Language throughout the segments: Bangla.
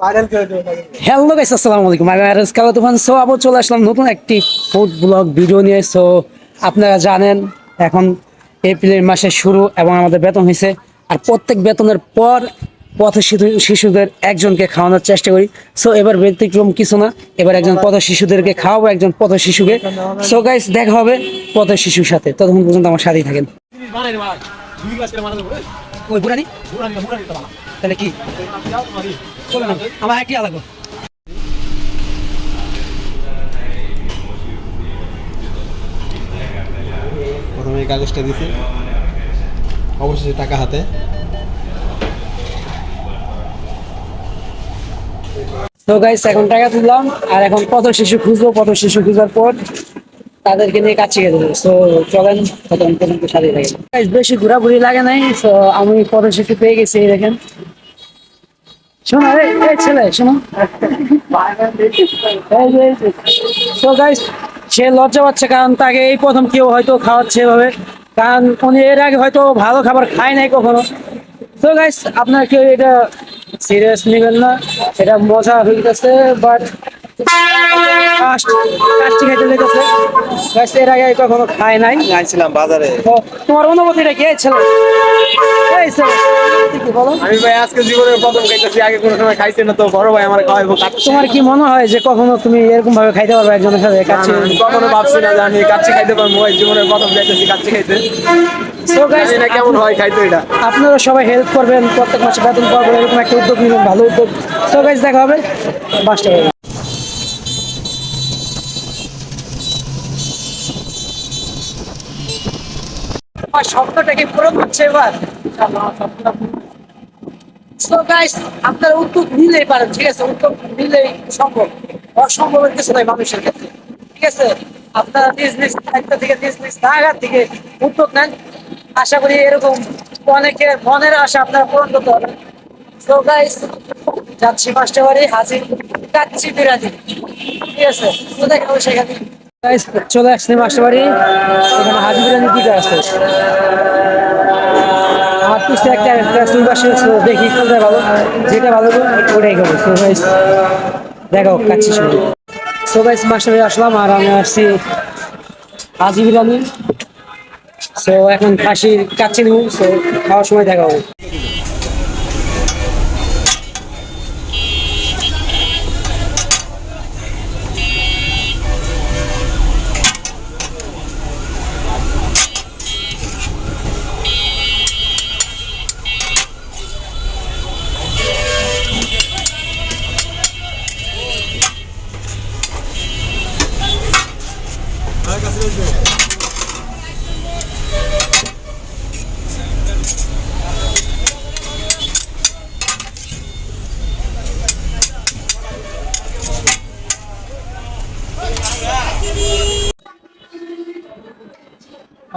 হ্যালো গাইস, আসসালামু আলাইকুম। আমি আরজ কালা তুফান। সো আবার চলে আসলাম নতুন একটি ফুড ব্লগ ভিডিও নিয়ে। সো আপনারা জানেন এখন এপ্রিল মাসের শুরু এবং আমাদের বেতন হয়েছে। আর প্রত্যেক বেতনের পর পথ শিশুদের একজনকে খাওয়ানোর চেষ্টা করি। সো এবার ব্যতিক্রম কিছু না, এবার একজন পথ শিশুদেরকে খাওয়াবো, একজন পথ শিশুকে। সো গাইস, দেখা হবে পথ শিশুর সাথে। ততক্ষণ পর্যন্ত আমার সাথেই থাকেন। ওই বুড়ানি তাহলে কি আমার একটি আলাদা। প্রথমে এই কাগজটা দিতে, অবশেষে টাকা হাতে। তো গাইস, এখন টাকা তুললাম আর এখন পথ শিশু খুঁজবো। পথ শিশু খোঁজার পর তাদেরকে নিয়ে কাছে গিয়ে দেবো। সো চলেন তখন পর্যন্ত সাথে থাকেন। গাইস, বেশি ঘোরাঘুরি লাগে নাই। সো আমি পথ শিশু পেয়ে গেছি, এই দেখেন। শোনো এই ছেলে, শোনো। সো গাইস, সে লজ্জা পাচ্ছে কারণ তাকে এই প্রথম কেউ হয়তো খাওয়াচ্ছে এভাবে, কারণ উনি এর আগে হয়তো ভালো খাবার খায় নাই কখনো। তো গাইস, আপনার কেউ এটা সিরিয়াস নেবেন না, এটা মজা হইতেছে। বাট কাচ্চি খাইতে লেগেছে। গাইস, এর আগে কখনো খায় নাই। আইছিলাম বাজারে। তো তোমার অনুভূতিটা কি ছিল? এই ছেলে, কি বলো? আমি ভাই আজকে জীবনের প্রথম খাইতেছি, আগে কোনো সময় খাইছি না। তো বড় ভাই আমার খাওয়াইবো কাচ্চি। তোমার কি মনে হয় যে কখনো তুমি এরকম ভাবে খাইতে পারবে একজনের সাথে কাচ্চি? আমি কখনো ভাবছি না যে আমি কাচ্চি খাইতে পারবো। ভাই জীবনের প্রথম খাইতেছি কাচ্চি খাইতে। So guys, জানি না কেমন হয় খাইতে এটা। আপনারা সবাই হেল্প করবেন, প্রত্যেক মাসে বেতন পাবেন, এরকম একটা উদ্যোগ নেবেন, ভালো উদ্যোগ। সো গাইস, দেখা হবে 5টা বাজে। আমার শব্দটা কি পুরো হচ্ছে এবার? সো গাইস, আপনারা উদ্যোগ নিলেই পারেন, ঠিক আছে? উদ্যোগ নিলেই সম্ভব, অসম্ভবের কিছু নাই মানুষের ক্ষেত্রে, ঠিক আছে? আপনারা নিজ নিজ দায়িত্ব থেকে, নিজ নিজ জায়গা থেকে উদ্যোগ নেন। আশা করি এরকম অনেকের মনের আশা আপনারা পূরণ করতে পারবেন। সো গাইস, যাচ্ছি 5টা বাড়ি, হাজির কাচ্চি বিরিয়ানি, ঠিক আছে? তো দেখা হবে সেখানে। গাইস, চলে আসছি 5টা বাড়ি, এখানে হাজির বিরিয়ানি দিতে আসছে। আমার পিছনে একটা সুইপ আসে। দেখি কোনটা ভালো, যেটা ভালো ওটাই খাবো। সো গাইস, দেখো কাচ্চি শুরু। সো গাইস, মাস্টারে আসলাম আর আমি আসছি হাজি বিরিয়ানি। সো এখন খাসির কাচ্চি নিব। সো খাওয়ার সময় দেখা হবে।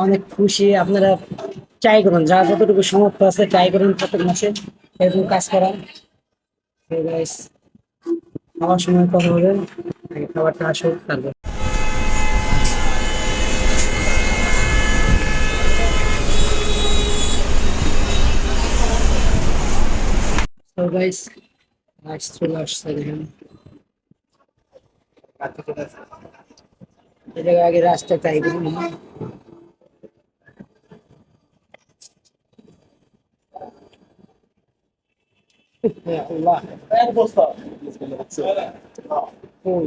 অনেক খুশি। আপনারা ট্রাই করুন, যার যতটুকু সামর্থ্য আছে ট্রাই করুন প্রত্যেক মাসে এরকম কাজ করা। So guys, খাওয়ার সময় কথা হবে, আগে খাবারটা আসুক তারপর। So guys, লাস্ট চলে আসছে, দেখেন। এই জায়গায় আগে রাস্তা ট্রাই করুন। আল্লাহ, ওই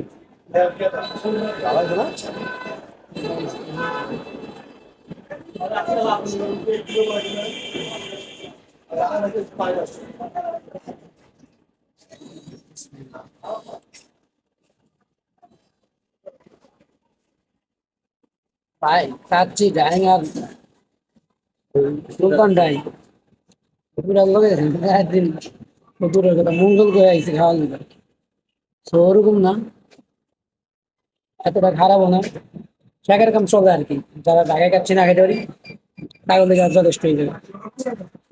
ভাই, কাচ্চি ডাইং আর সুলতান ডাইং পুরা লগে একদিন দূরের কথা মঙ্গল করে আইসি খাওয়ার দিকে। তো ওরকম না, এতটা খারাপও না, শাকের কাম চলে আর কি। যারা ঢাকায় কাচ্চি না খেতে পারি তাহলে যথেষ্ট হয়ে যাবে।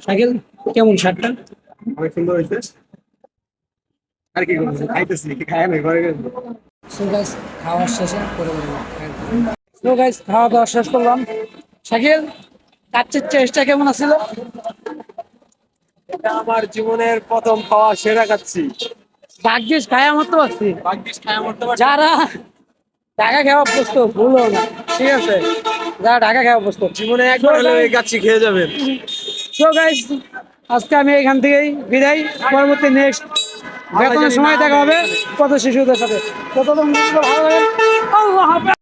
শাকিল, কেমন শার্টটা? অনেক সুন্দর হয়েছে। আর কি করবো, খাইতেছি, কি খায় না ঘরে গেছে। সো গাইস, খাওয়া শেষে করে বলবো। সো গাইস, খাওয়া দাওয়া শেষ করলাম। শাকিল, কাচ্চির টেস্টটা কেমন আছিল? এটা আমার জীবনের প্রথম খাওয়া সেরা কাচ্চি। ভাগ্যিস খায়া মতো আছি ভাগ্যিস খায় মরতে পারছি। যারা ঢাকা খাওয়া অভ্যস্ত ভুলো না, ঠিক আছে, যারা ঢাকা খাওয়া অভ্যস্ত। জীবনে একবার হলেও এই গাছি খেয়ে যাবেন। সো গাইস, আজকে আমি এখান থেকেই বিদায়। পরবর্তী নেক্সট বেতনের সময় দেখা হবে কত শিশুদের সাথে। ততক্ষণ ভালো থাকেন। আল্লাহ হাফেজ।